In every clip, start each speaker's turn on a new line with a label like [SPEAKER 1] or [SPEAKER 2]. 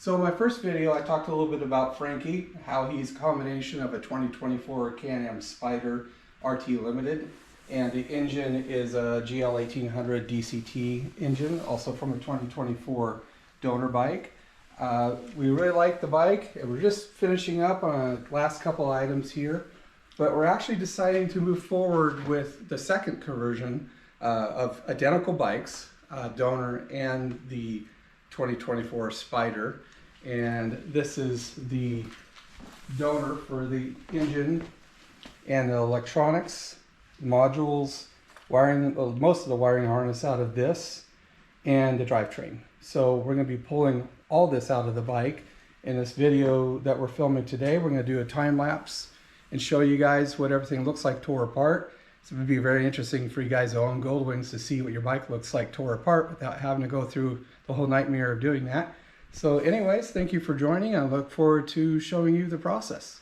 [SPEAKER 1] So in my first video, I talked a little bit about Frankie, how he's a combination of a 2024 Can-Am Spyder RT Limited, and the engine is a GL1800 DCT engine, also from a 2024 donor bike. We really like the bike, and we're just finishing up on the last couple items here, but we're actually deciding to move forward with the second conversion of identical bikes, donor and the 2024 Spyder. And this is the donor for the engine and the electronics, modules, wiring, most of the wiring harness out of this, and the drivetrain. So we're going to be pulling all this out of the bike. In this video that we're filming today, we're going to do a time lapse and show you guys what everything looks like tore apart. So it would be very interesting for you guys who own Goldwings to see what your bike looks like tore apart without having to go through the whole nightmare of doing that. So anyways, thank you for joining. I look forward to showing you the process.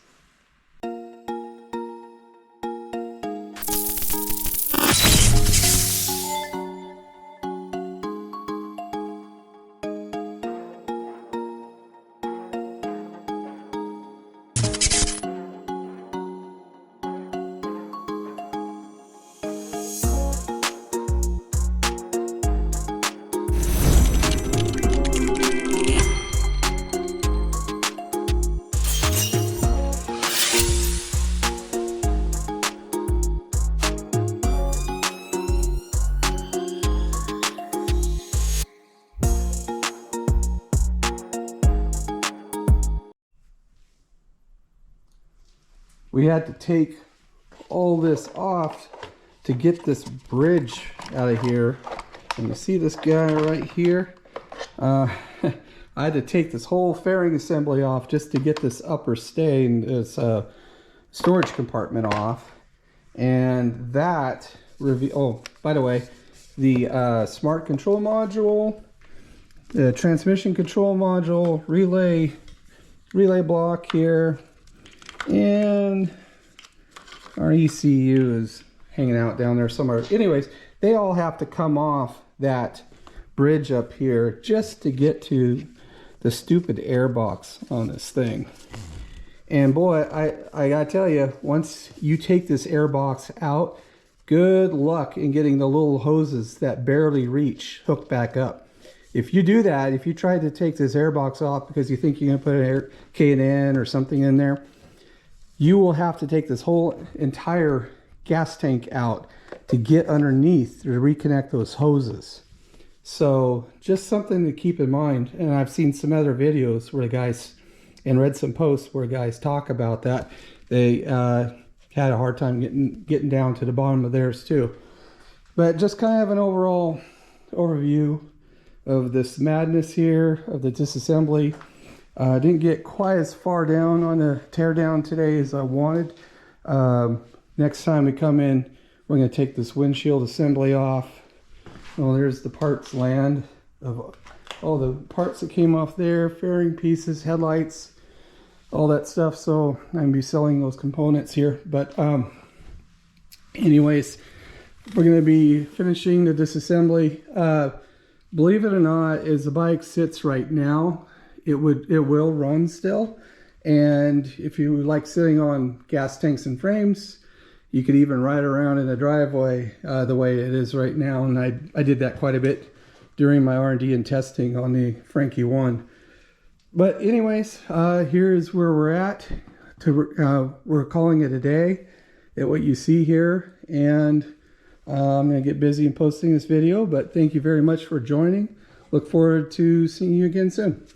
[SPEAKER 1] We had to take all this off to get this bridge out of here. And you see this guy right here? I had to take this whole fairing assembly off just to get this upper stay and this storage compartment off. And that oh, by the way, the smart control module, the transmission control module, relay block here, and our ECU is hanging out down there somewhere. Anyways, they all have to come off that bridge up here just to get to the stupid air box on this thing. And boy, I gotta tell you, once you take this air box out, good luck in getting the little hoses that barely reach hooked back up. If you do that, if you try to take this air box off because you think you're gonna put an Can-Am or something in there, you will have to take this whole entire gas tank out to get underneath to reconnect those hoses. So just something to keep in mind. And I've seen some other videos where the guys, and read some posts where guys talk about that. They had a hard time getting down to the bottom of theirs too. But just kind of an overall overview of this madness here, of the disassembly. Didn't get quite as far down on the teardown today as I wanted. Next time we come in, we're going to take this windshield assembly off. Well, there's the parts land of all the parts that came off there, fairing pieces, headlights, all that stuff. So I'm going to be selling those components here. But anyways, we're going to be finishing the disassembly. Believe it or not, as the bike sits right now, it will run still. And if you like sitting on gas tanks and frames, you could even ride around in the driveway the way it is right now. And I did that quite a bit during my R&D and testing on the Frankie 1. But anyways, here's where we're at. We're calling it a day at what you see here. And I'm going to get busy in posting this video. But thank you very much for joining. Look forward to seeing you again soon.